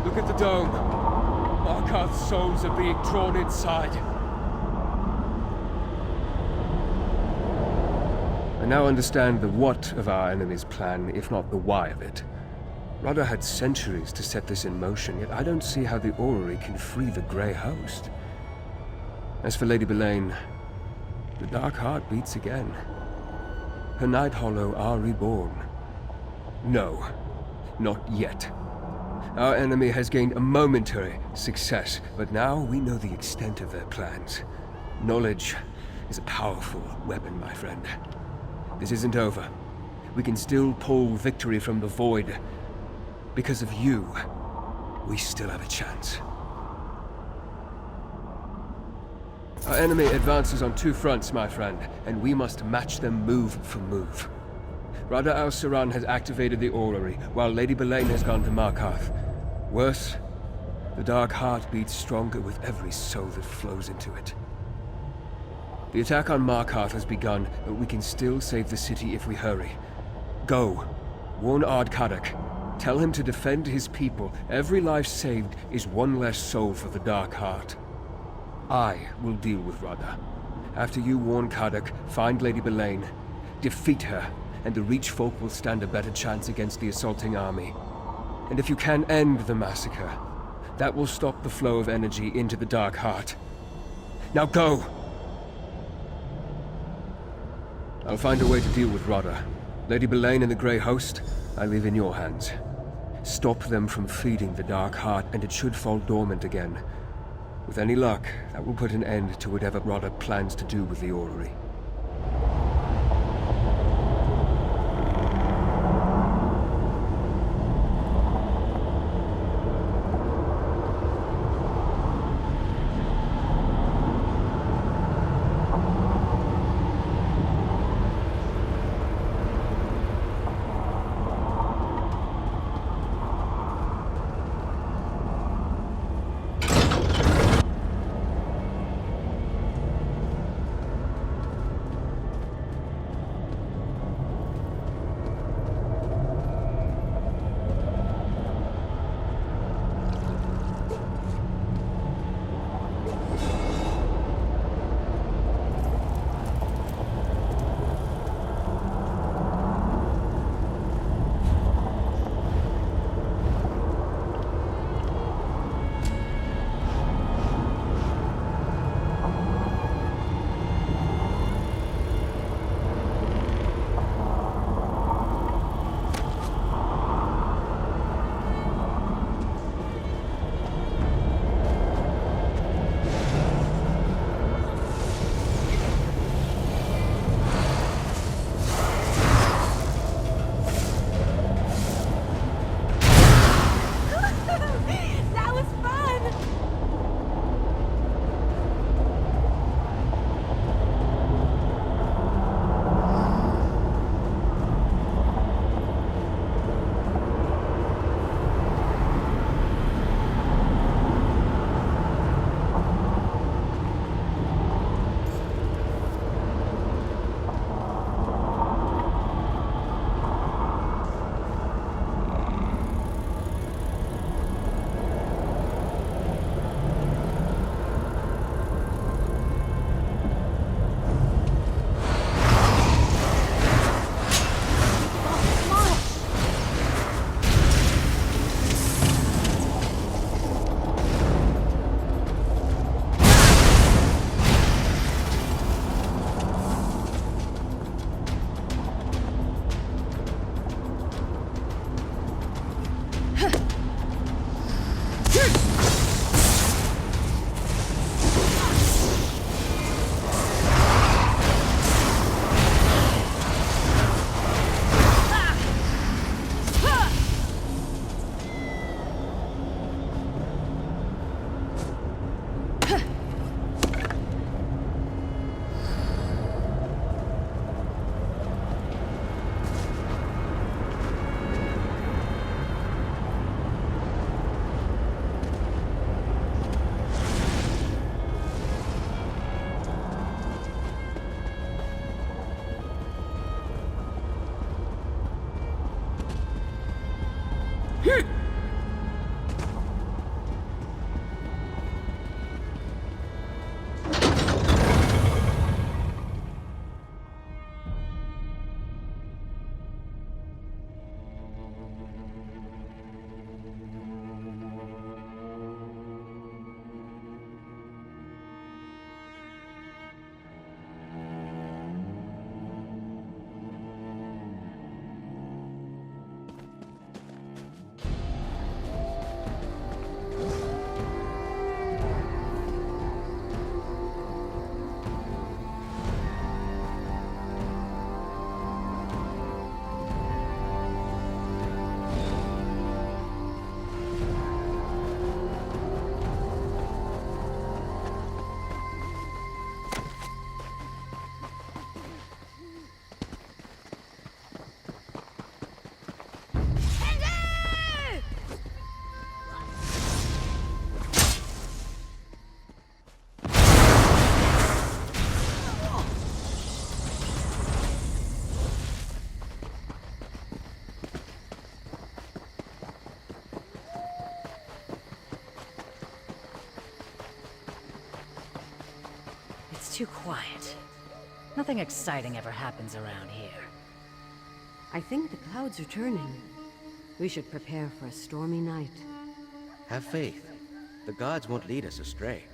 Look at the dome. Markarth's souls are being drawn inside. I now understand the what of our enemy's plan, if not the why of it. Rudder had centuries to set this in motion, yet I don't see how the orrery can free the Grey Host. As for Lady Belain, the Dark Heart beats again. Her Night Hollow are reborn. No, not yet. Our enemy has gained a momentary success, but now we know the extent of their plans. Knowledge is a powerful weapon, my friend. This isn't over. We can still pull victory from the void. Because of you, we still have a chance. Our enemy advances on two fronts, my friend, and we must match them move for move. Rada al-Saran has activated the orrery, while Lady Belain has gone to Markarth. Worse, the Dark Heart beats stronger with every soul that flows into it. The attack on Markarth has begun, but we can still save the city if we hurry. Go. Warn Ard Kadak. Tell him to defend his people. Every life saved is one less soul for the Dark Heart. I will deal with Rada. After you warn Kadak, find Lady Belain, defeat her, and the Reach folk will stand a better chance against the assaulting army. And if you can end the massacre, that will stop the flow of energy into the Dark Heart. Now go! I'll find a way to deal with Rada. Lady Belain and the Grey Host, I leave in your hands. Stop them from feeding the Dark Heart, and it should fall dormant again. With any luck, that will put an end to whatever Rada plans to do with the orrery. too quiet. Nothing exciting ever happens around here. I think the clouds are turning. We should prepare for a stormy night. Have faith. The gods won't lead us astray.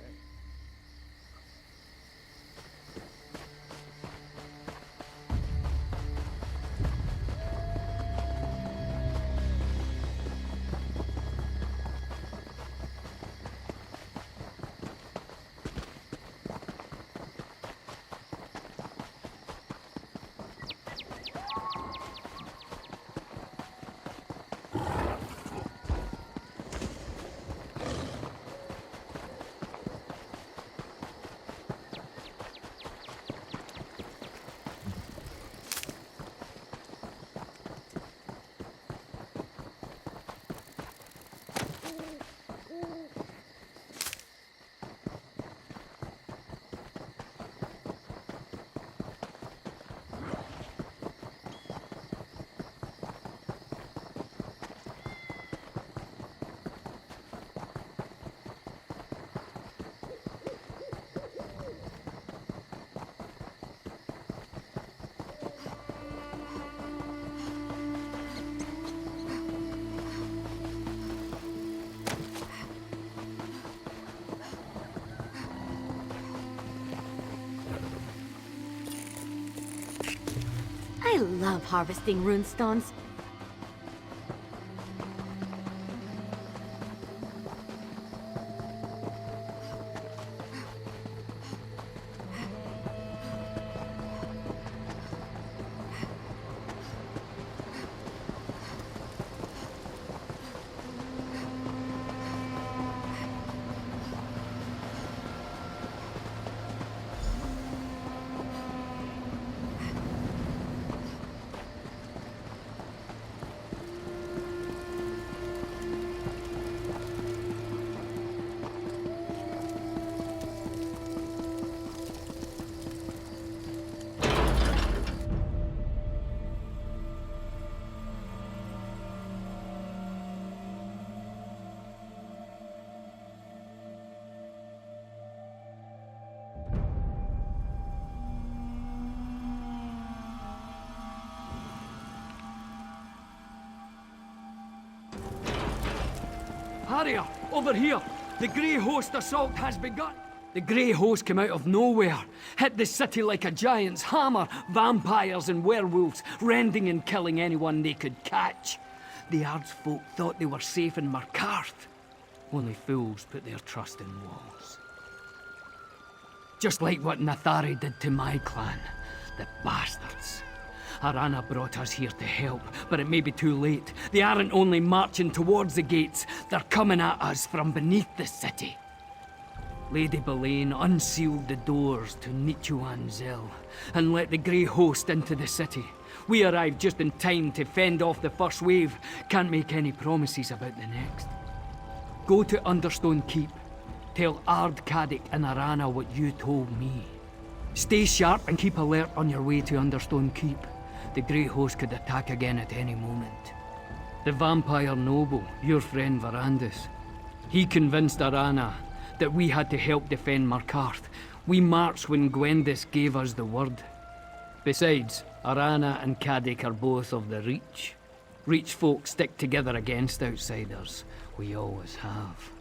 I love harvesting runestones. Harrier, over here! The Grey Host assault has begun! The Grey Host came out of nowhere, hit the city like a giant's hammer, vampires and werewolves, rending and killing anyone they could catch. The Ardsfolk thought they were safe in Markarth. Only fools put their trust in walls. Just like what Nathari did to my clan, the bastards. Arana brought us here to help, but it may be too late. They aren't only marching towards the gates, they're coming at us from beneath the city. Lady Belain unsealed the doors to Nchuandzel and let the Grey Host into the city. We arrived just in time to fend off the first wave. Can't make any promises about the next. Go to Understone Keep. Tell Ard Kaddic and Arana what you told me. Stay sharp and keep alert on your way to Understone Keep. The Grey Host could attack again at any moment. The vampire noble, your friend Varandus, he convinced Arana that we had to help defend Markarth. We marched when Gwendis gave us the word. Besides, Arana and Kaddic are both of the Reach. Reach folk stick together against outsiders. We always have.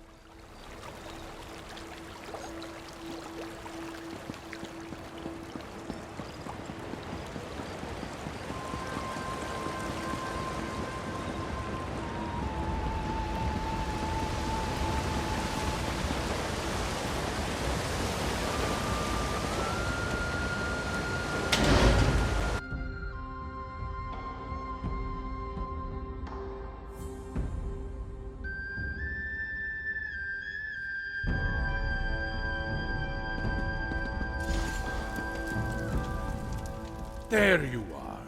There you are.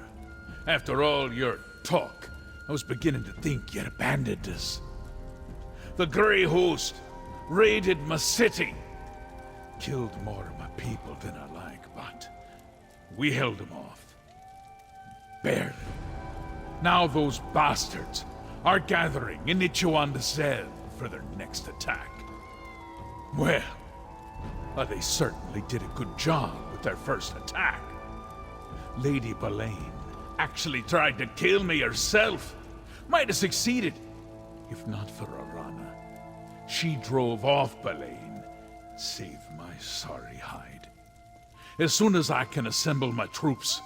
After all your talk, I was beginning to think you'd abandoned us. The Grey Host raided my city. Killed more of my people than I like, but we held them off. Barely. Now those bastards are gathering in Nchuandzel for their next attack. Well, They certainly did a good job with their first attack. Lady Belain actually tried to kill me herself. Might have succeeded, if not for Arana. She drove off Belain, saved my sorry hide. As soon as I can assemble my troops,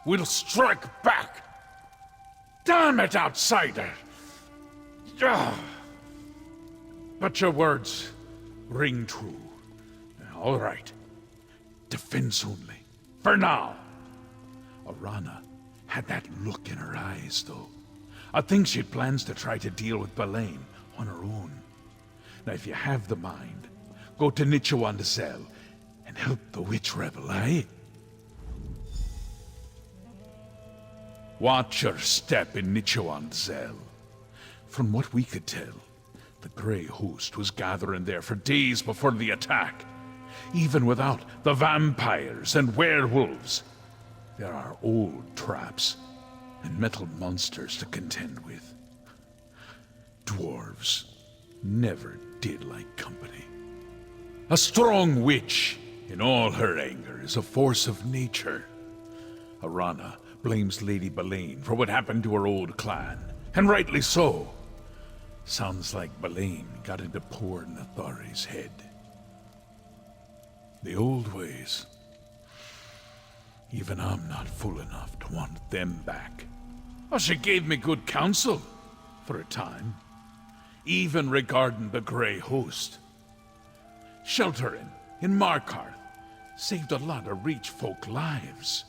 we'll strike back. Damn it, outsider! Ah. But your words ring true. All right. Defense only. For now. Arana had that look in her eyes, though. I think she plans to try to deal with Belain on her own. Now, if you have the mind, go to Nchuandzel and help the witch rebel, eh? Watch your step in Nchuandzel. From what we could tell, the Grey Host was gathering there for days before the attack. Even without the vampires and werewolves, there are old traps and metal monsters to contend with. Dwarves never did like company. A strong witch, in all her anger, is a force of nature. Arana blames Lady Belain for what happened to her old clan, and rightly so. Sounds like Belain got into poor Nathari's head. The old ways. Even I'm not fool enough to want them back. Oh, she gave me good counsel, for a time. Even regarding the Grey Host. Sheltering in Markarth saved a lot of Reach folk lives.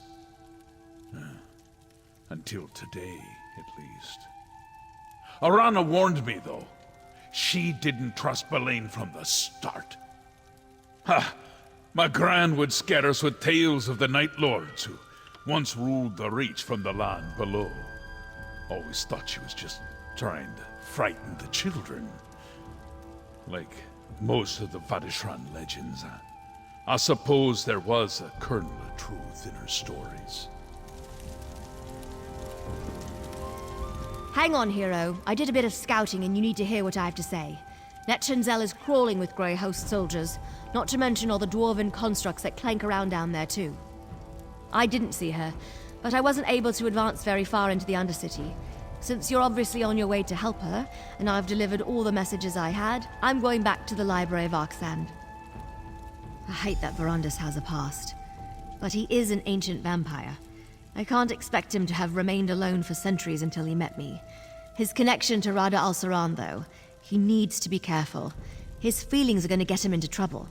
Until today, at least. Arana warned me, though. She didn't trust Belain from the start. Ha! My gran would scare us with tales of the Night Lords who once ruled the Reach from the land below. Always thought she was just trying to frighten the children. Like most of the Vadishran legends, I suppose there was a kernel of truth in her stories. Hang on, hero. I did a bit of scouting and you need to hear what I have to say. Nchuandzel is crawling with Grey Host soldiers, not to mention all the dwarven constructs that clank around down there too. I didn't see her, but I wasn't able to advance very far into the Undercity. Since you're obviously on your way to help her, and I've delivered all the messages I had, I'm going back to the Library of Arksand. I hate that Verandis has a past, but he is an ancient vampire. I can't expect him to have remained alone for centuries until he met me. His connection to Rada al-Saran, though, he needs to be careful. His feelings are going to get him into trouble.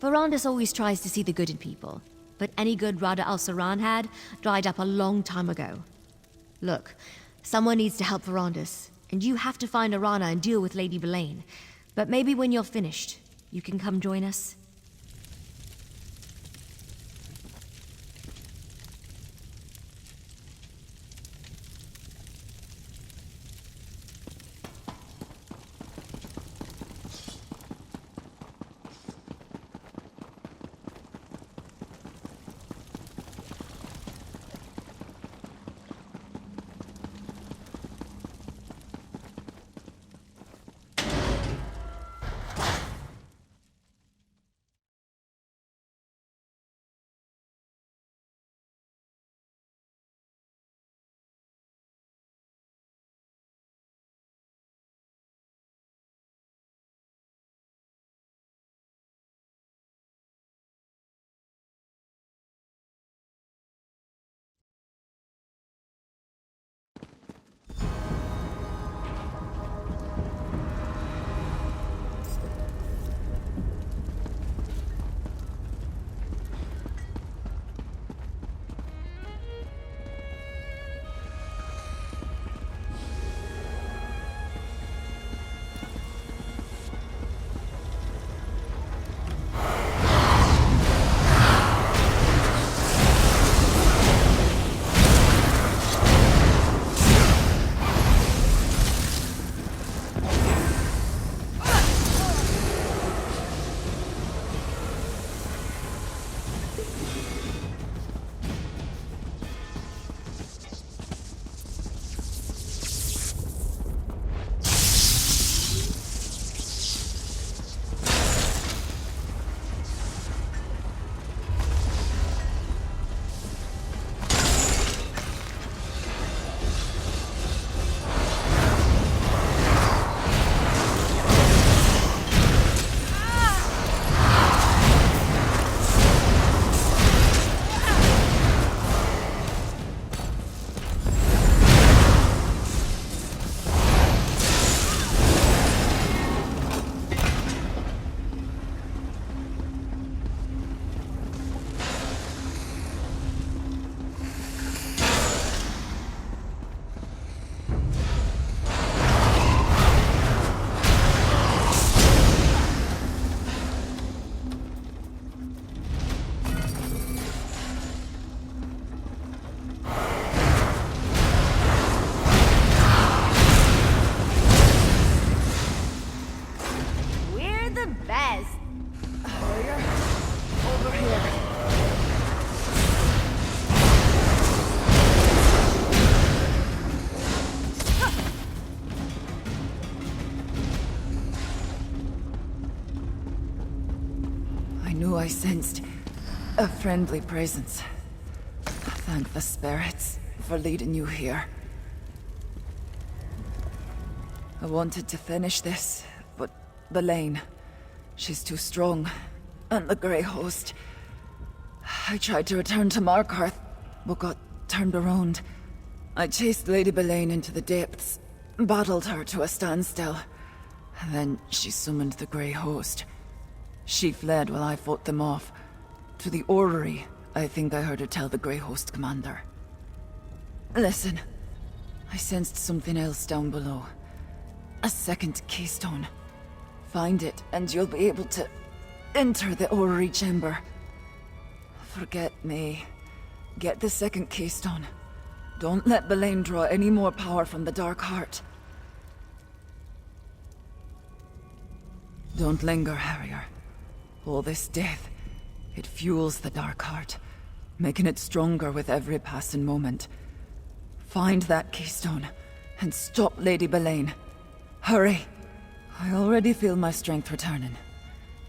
Verandis always tries to see the good in people, but any good Rada al-Saran had dried up a long time ago. Look, someone needs to help Verandis, and you have to find Arana and deal with Lady Belain. But maybe when you're finished, you can come join us. I sensed a friendly presence. Thank the spirits for leading you here. I wanted to finish this, but Belain, she's too strong. And the Grey Host. I tried to return to Markarth, but got turned around. I chased Lady Belain into the depths, battled her to a standstill. And then she summoned the Grey Host. She fled while I fought them off. To the orrery, I think I heard her tell the Grey Host commander. Listen, I sensed something else down below. A second keystone. Find it, and you'll be able to enter the orrery chamber. Forget me. Get the second keystone. Don't let Belain draw any more power from the Dark Heart. Don't linger, Harrier. All this death, it fuels the Dark Heart, making it stronger with every passing moment. Find that keystone, and stop Lady Belain. Hurry! I already feel my strength returning.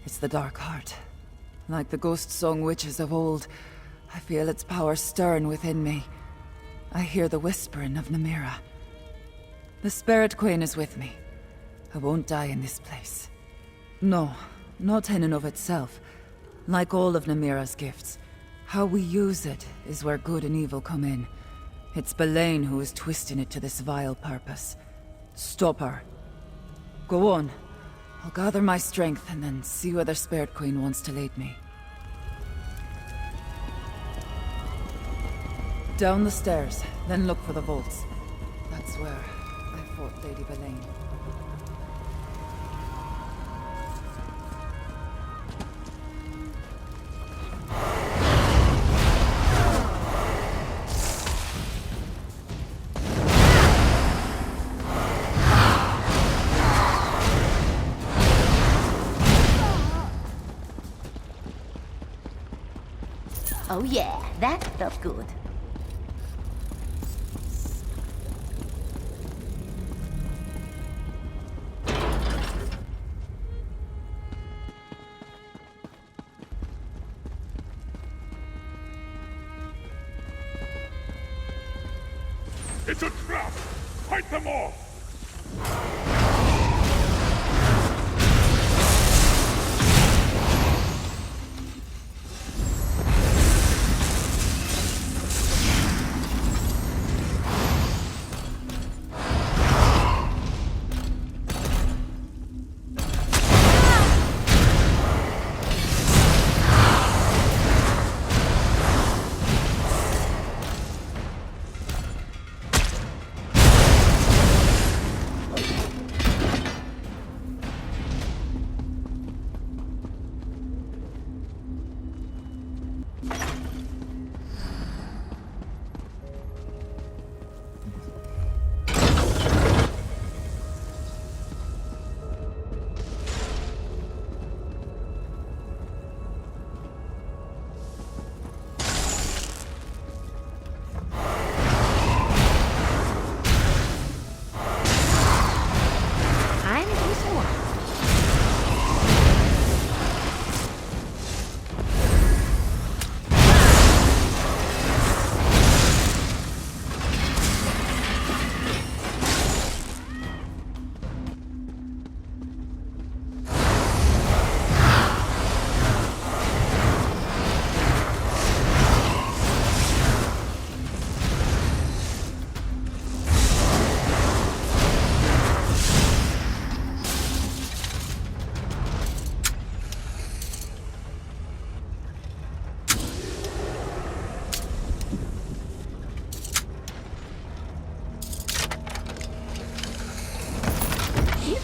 It's the Dark Heart. Like the ghost song witches of old, I feel its power stirring within me. I hear the whispering of Namira. The Spirit Queen is with me. I won't die in this place. No, not in and of itself. Like all of Namira's gifts, how we use it is where good and evil come in. It's Belain who is twisting it to this vile purpose. Stop her. Go on. I'll gather my strength and then see where the Spirit Queen wants to lead me. Down the stairs, then look for the vaults. That's where I fought Lady Belain. Oh yeah, that felt good. It's a trap! Fight them off!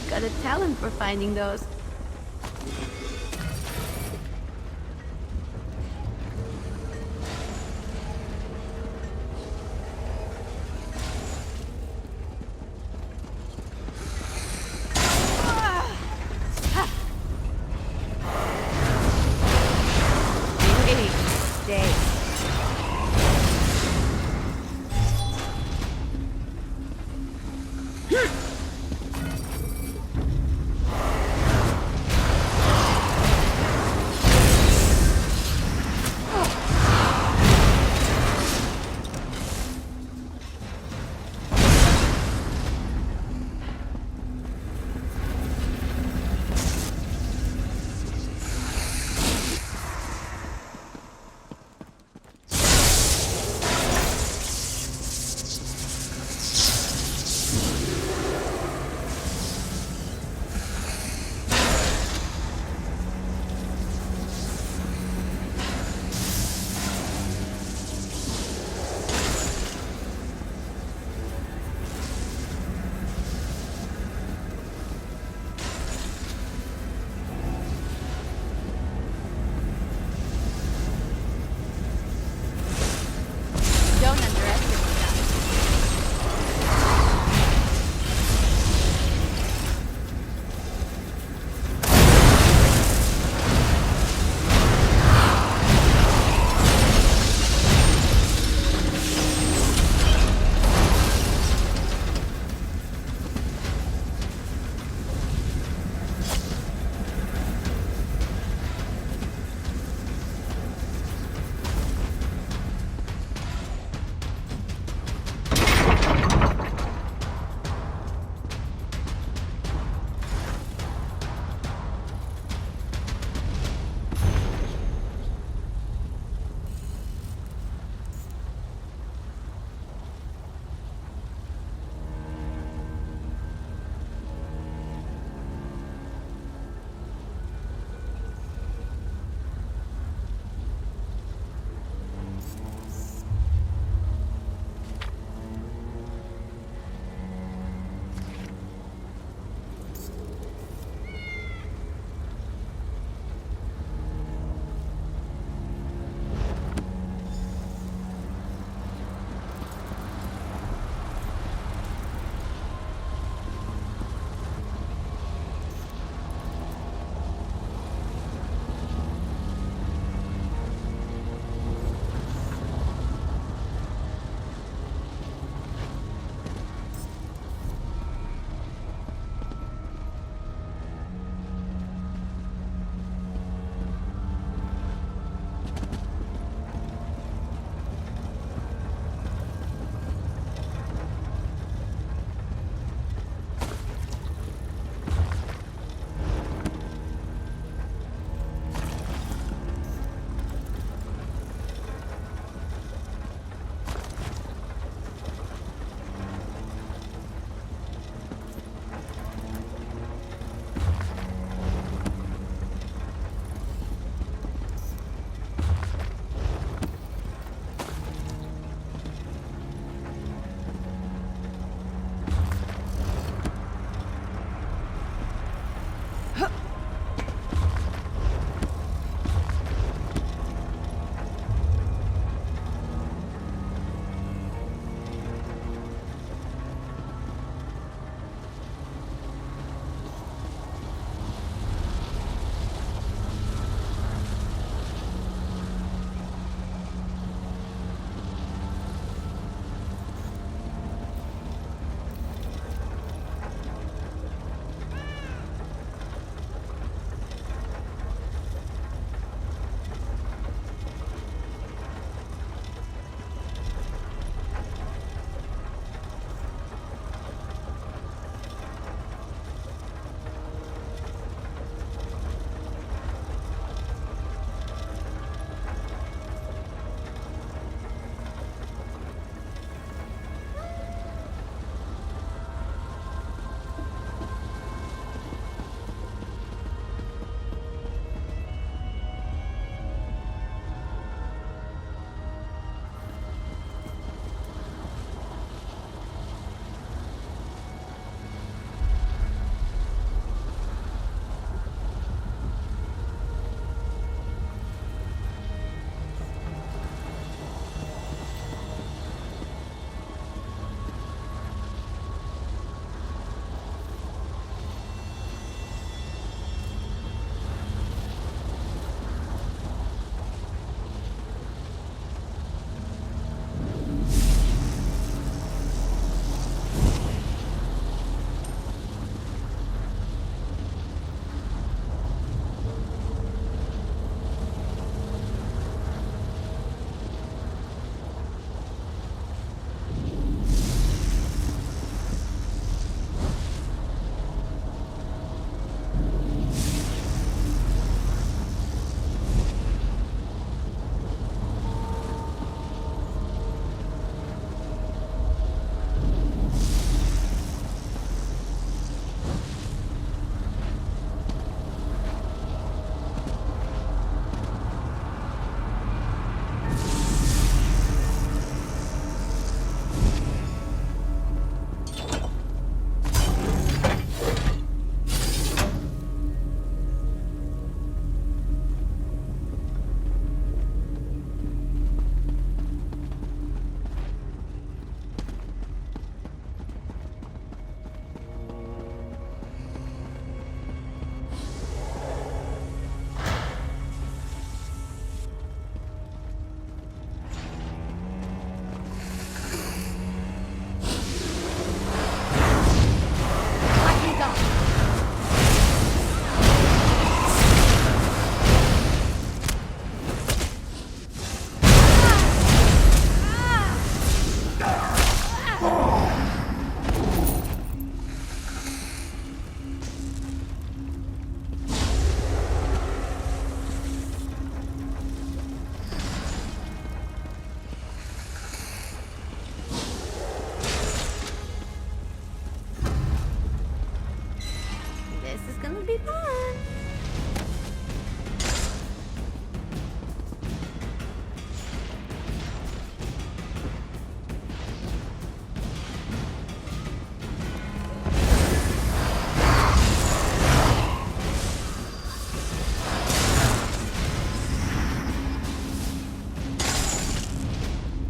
Got a talent for finding those.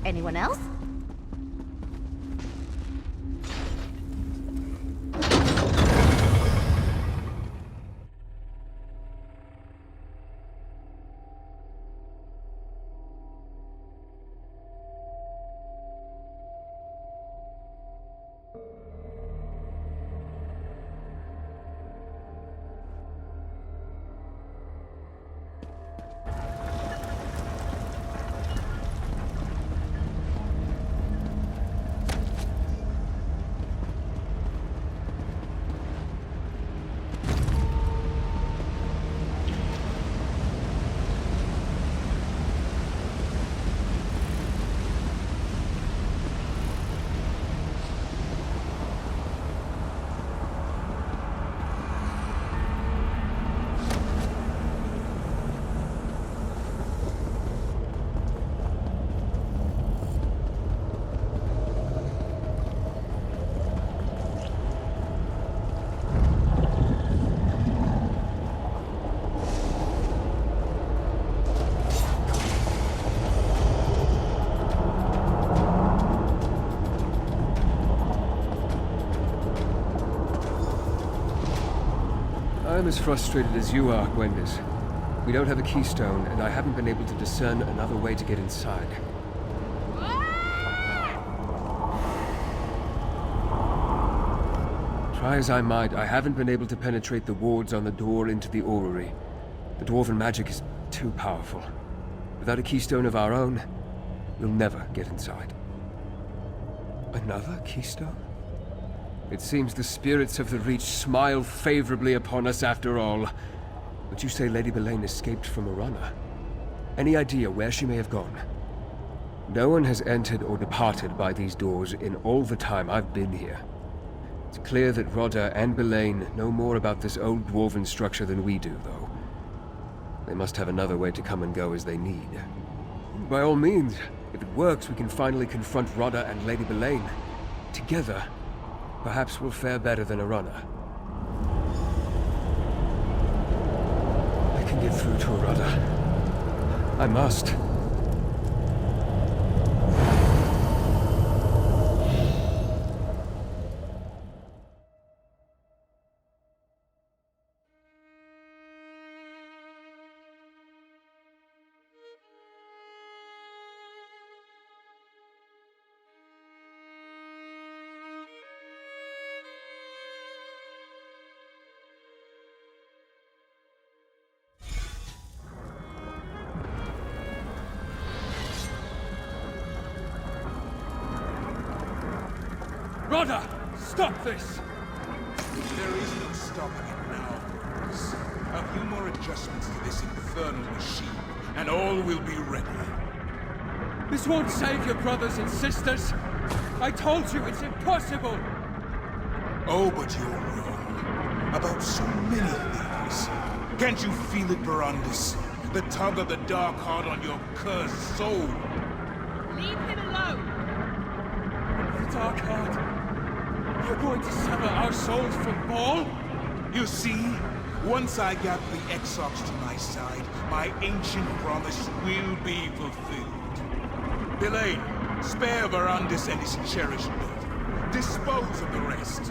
Anyone else? I'm as frustrated as you are, Gwendis. We don't have a keystone, and I haven't been able to discern another way to get inside. Try as I might, I haven't been able to penetrate the wards on the door into the orrery. The dwarven magic is too powerful. Without a keystone of our own, we'll never get inside. Another keystone? It seems the spirits of the Reach smile favorably upon us after all. But you say Lady Belain escaped from Arana. Any idea where she may have gone? No one has entered or departed by these doors in all the time I've been here. It's clear that Rodda and Belain know more about this old dwarven structure than we do, though. They must have another way to come and go as they need. By all means, if it works, we can finally confront Rodda and Lady Belain. Together, perhaps we'll fare better than Arana. I can get through to Rodda. I must. Rodda! Stop this! There is no stopping it now, boys. A few more adjustments to this infernal machine, and all will be ready. This won't save your brothers and sisters! I told you, it's impossible! Oh, but you're wrong. About so many things. Can't you feel it, Barandis? The tug of the Dark Heart on your cursed soul. Leave him alone! The Dark Heart. You're going to sever our souls from Maul? You see, once I got the Exarchs to my side, my ancient promise will be fulfilled. Belain, spare Barandis and his cherished blood. Dispose of the rest.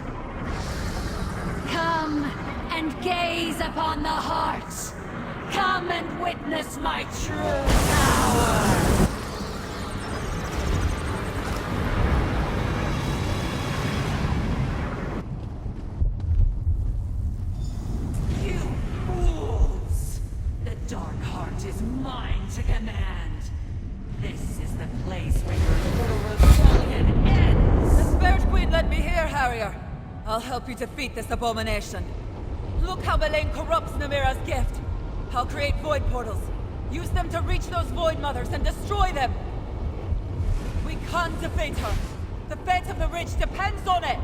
Come and gaze upon the hearts. Come and witness my true power. You fools! The Dark Heart is mine to command. This is the place where your little rebellion ends. The Spirit Queen let me hear, Harrier. I'll help you defeat this abomination. Look how Belain corrupts Namira's gift. I'll create void portals. Use them to reach those void mothers and destroy them. We can't defeat her. The fate of the Ridge depends on it.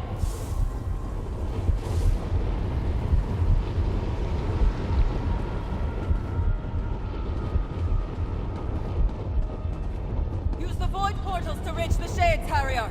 Use the void portals to reach the Shades, Harrier.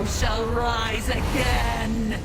shall rise again!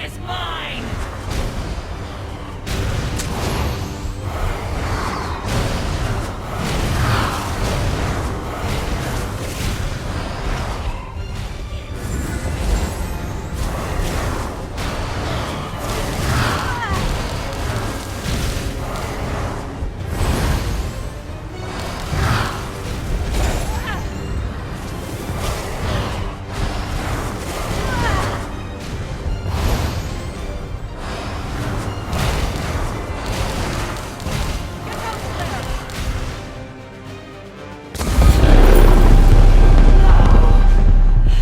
is mine!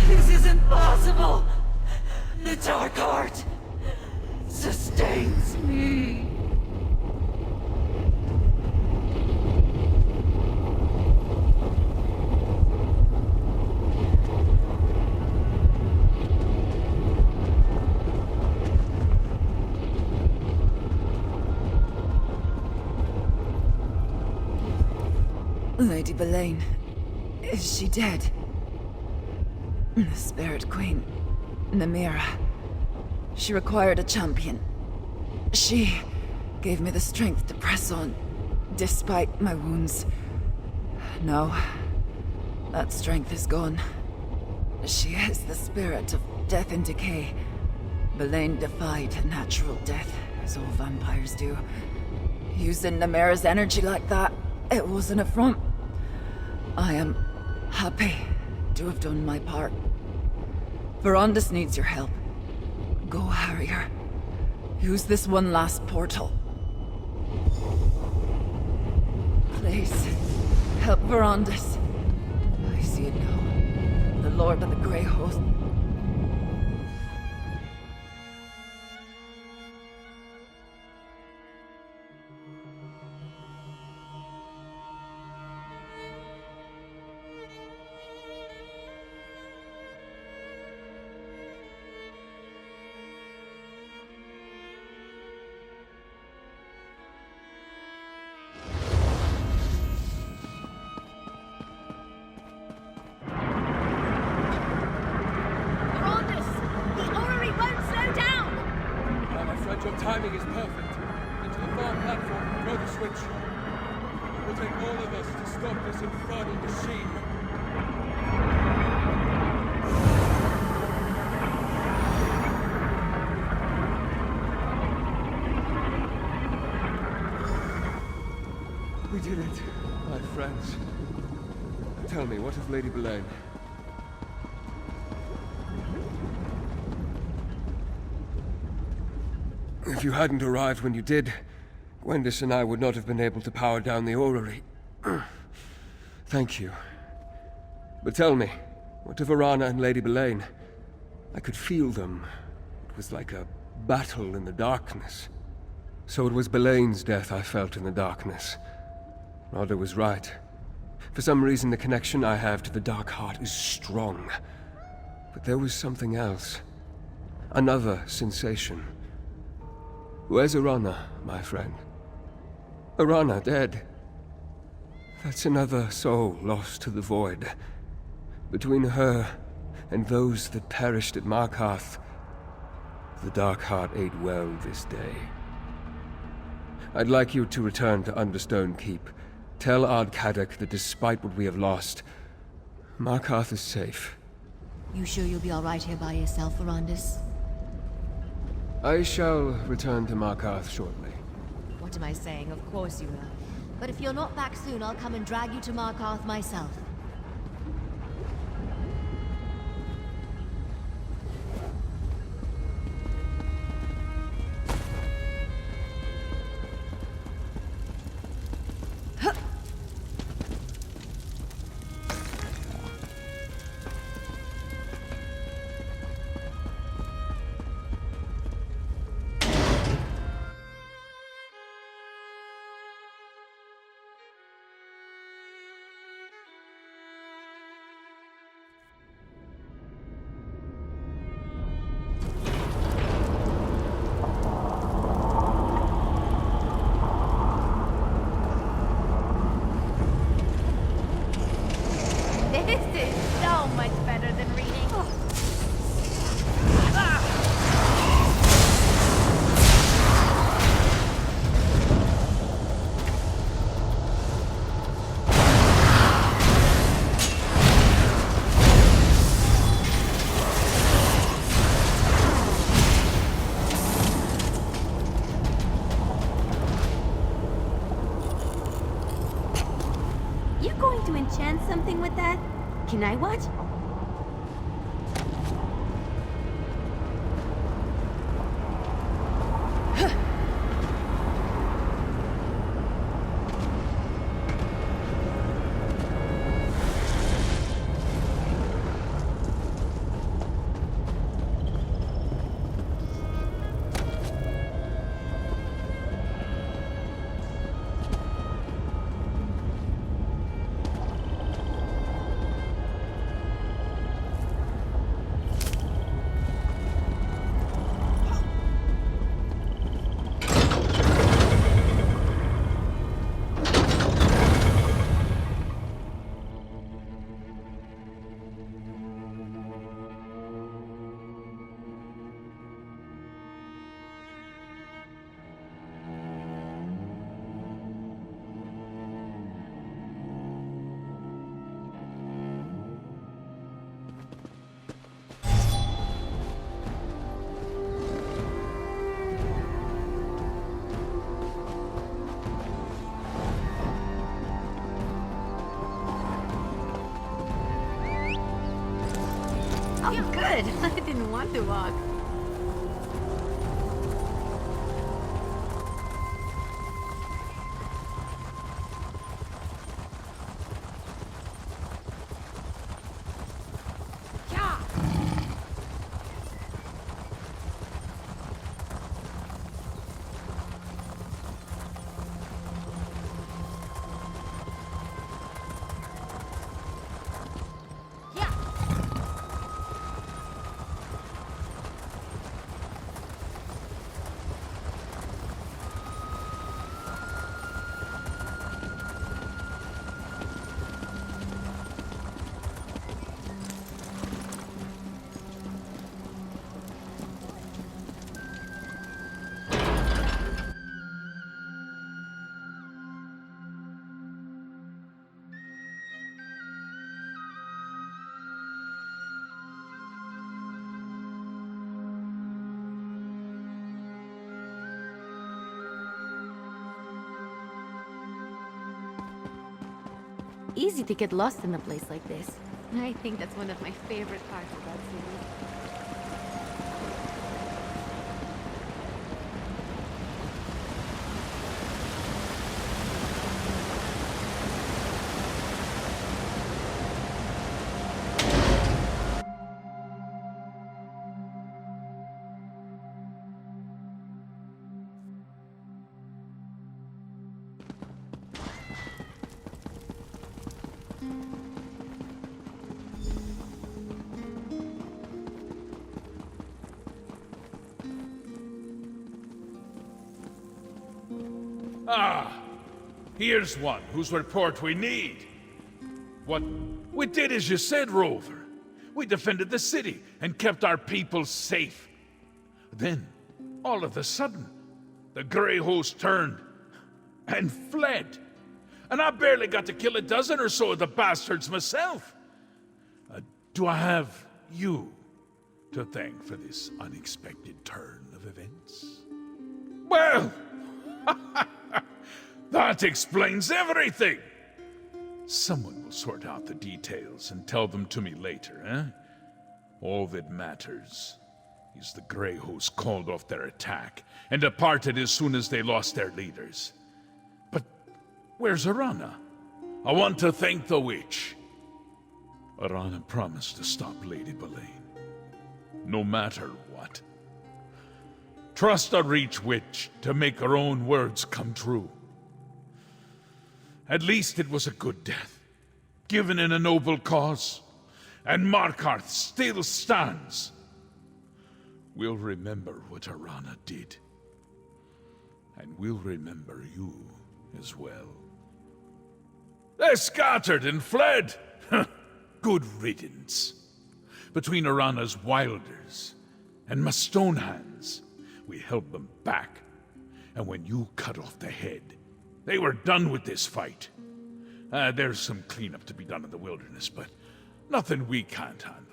This isn't possible! The Dark Heart sustains me. Lady Belain, is she dead? The Spirit Queen, Namira. She required a champion. She gave me the strength to press on, despite my wounds. No, that strength is gone. She is the spirit of death and decay. Belain defied natural death, as all vampires do. Using Namira's energy like that, it was an affront. I am happy to have done my part. Verandis needs your help. Go, Harrier. Use this one last portal. Please, help Verandis. I see it now. The Lord of the Grey Host. Your timing is perfect. Into the far platform, throw the switch. It will take all of us to stop this infernal machine. We did it, my friends. Tell me, what of Lady Belain? If you hadn't arrived when you did, Gwendis and I would not have been able to power down the orrery. Thank you. But tell me, what of Arana and Lady Belain? I could feel them. It was like a battle in the darkness. So it was Belain's death I felt in the darkness. Rada was right. For some reason, the connection I have to the Dark Heart is strong. But there was something else. Another sensation. Where's Arana, my friend? Arana dead. That's another soul lost to the void. Between her and those that perished at Markarth, the Dark Heart ate well this day. I'd like you to return to Understone Keep. Tell Ardkadak that despite what we have lost, Markarth is safe. You sure you'll be alright here by yourself, Verandis? I shall return to Markarth shortly. What am I saying? Of course you will. But if you're not back soon, I'll come and drag you to Markarth myself. trying to enchant something with that? Can I watch? Oh, good. I didn't want to walk. Easy to get lost in a place like this. I think that's one of my favorite parts about city. Ah, here's one whose report we need. What? We did as you said, Rover. We defended the city and kept our people safe. Then, all of a sudden, the Grey Host turned and fled. And I barely got to kill a dozen or so of the bastards myself. Do I have you to thank for this unexpected turn of events? Well, that explains everything. Someone will sort out the details and tell them to me later, eh? All that matters is the Grey Host called off their attack and departed as soon as they lost their leaders. But where's Arana? I want to thank the witch. Arana promised to stop Lady Belain, no matter what. Trust a Reach Witch to make her own words come true. At least it was a good death, given in a noble cause, and Markarth still stands. We'll remember what Arana did, and we'll remember you as well. They scattered and fled! Good riddance. Between Arana's Wilders and my Stonehands, we held them back, and when you cut off the head, they were done with this fight. There's some cleanup to be done in the wilderness, but nothing we can't handle.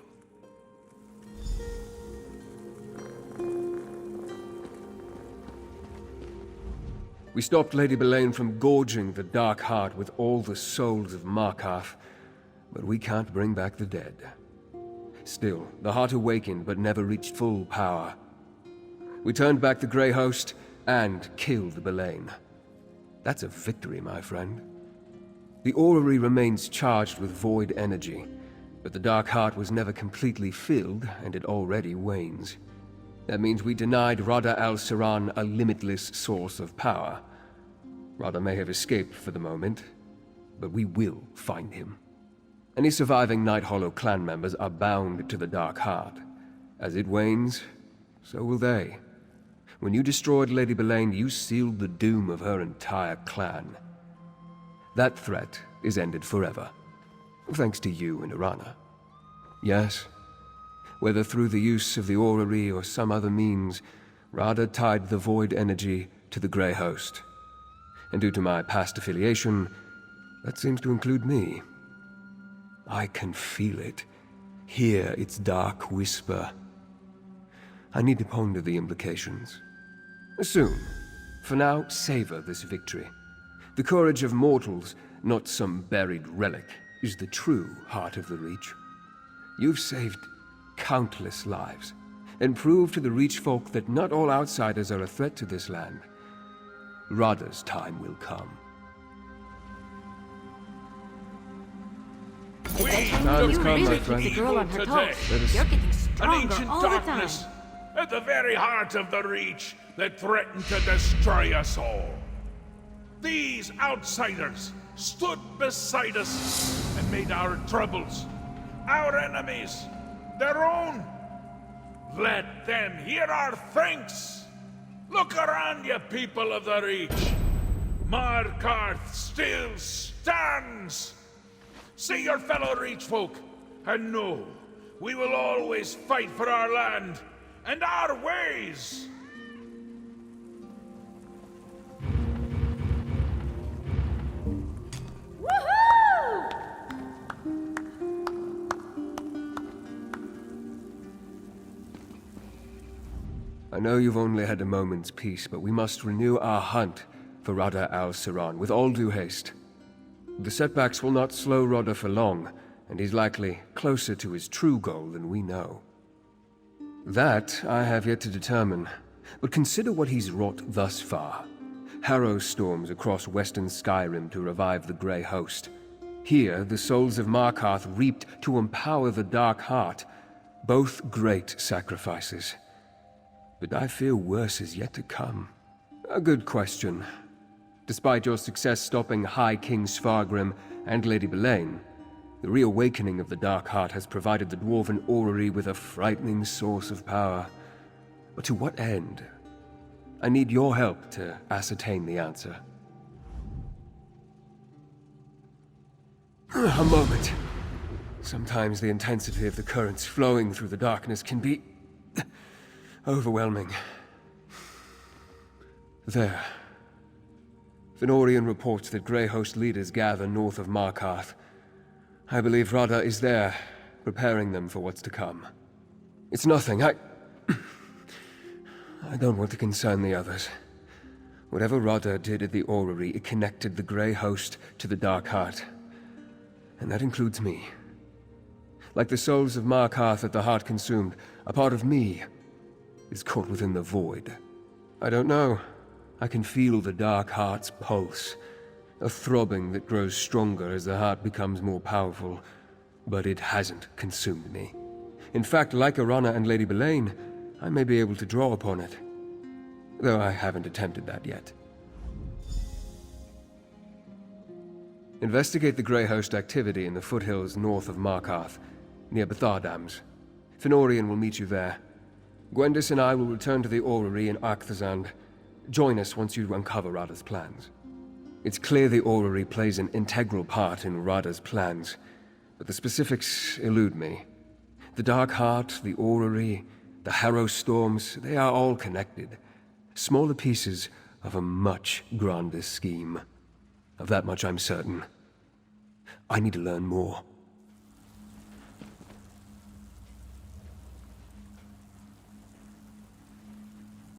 We stopped Lady Belain from gorging the Dark Heart with all the souls of Markarth, but we can't bring back the dead. Still, the heart awakened but never reached full power. We turned back the Grey Host and killed Belain. That's a victory, my friend. The orrery remains charged with void energy, but the Dark Heart was never completely filled, and it already wanes. That means we denied Rada al-Saran a limitless source of power. Rada may have escaped for the moment, but we will find him. Any surviving Night Hollow clan members are bound to the Dark Heart. As it wanes, so will they. When you destroyed Lady Belain, you sealed the doom of her entire clan. That threat is ended forever, thanks to you and Arana. Yes, whether through the use of the orrery or some other means, Rada tied the void energy to the Grey Host. And due to my past affiliation, that seems to include me. I can feel it, hear its dark whisper. I need to ponder the implications. Soon. For now, savor this victory. The courage of mortals, not some buried relic, is the true heart of the Reach. You've saved countless lives, and proved to the Reach folk that not all outsiders are a threat to this land. Rada's time will come. Time has come, my friend. The girl on her toes. Let us- You're getting An stronger ancient all the darkness time. at the very heart of the Reach that threatened to destroy us all. These outsiders stood beside us and made our troubles, our enemies, their own. Let them hear our thanks. Look around you, people of the Reach. Markarth still stands. See your fellow Reach folk, and know we will always fight for our land and our ways. I know you've only had a moment's peace, but we must renew our hunt for Rada al-Saran with all due haste. The setbacks will not slow Rada for long, and he's likely closer to his true goal than we know. That I have yet to determine, but consider what he's wrought thus far. Harrow storms across western Skyrim to revive the Grey Host. Here, the souls of Markarth reaped to empower the Dark Heart. Both great sacrifices. But I fear worse is yet to come. A good question. Despite your success stopping High King Svargrim and Lady Belain, the reawakening of the Dark Heart has provided the Dwarven Orrery with a frightening source of power. But to what end? I need your help to ascertain the answer. A moment. Sometimes the intensity of the currents flowing through the darkness can be overwhelming. There. Venorian reports that Grey Host leaders gather north of Markarth. I believe Rada is there, preparing them for what's to come. It's nothing, I don't want to concern the others. Whatever Rada did at the orrery, it connected the Grey Host to the Dark Heart. And that includes me. Like the souls of Markarth at the Heart Consumed, a part of me is caught within the void. I don't know. I can feel the Dark Heart's pulse, a throbbing that grows stronger as the heart becomes more powerful, but it hasn't consumed me. In fact, like Arana and Lady Belain, I may be able to draw upon it, though I haven't attempted that yet. Investigate the Grey Host activity in the foothills north of Markarth, near Bethardams. Fenorian will meet you there. Gwendis and I will return to the orrery in Arcthazand. Join us once you uncover Rada's plans. It's clear the orrery plays an integral part in Rada's plans, but the specifics elude me. The Dark Heart, the orrery, the Harrow storms, they are all connected. Smaller pieces of a much grander scheme. Of that much I'm certain. I need to learn more.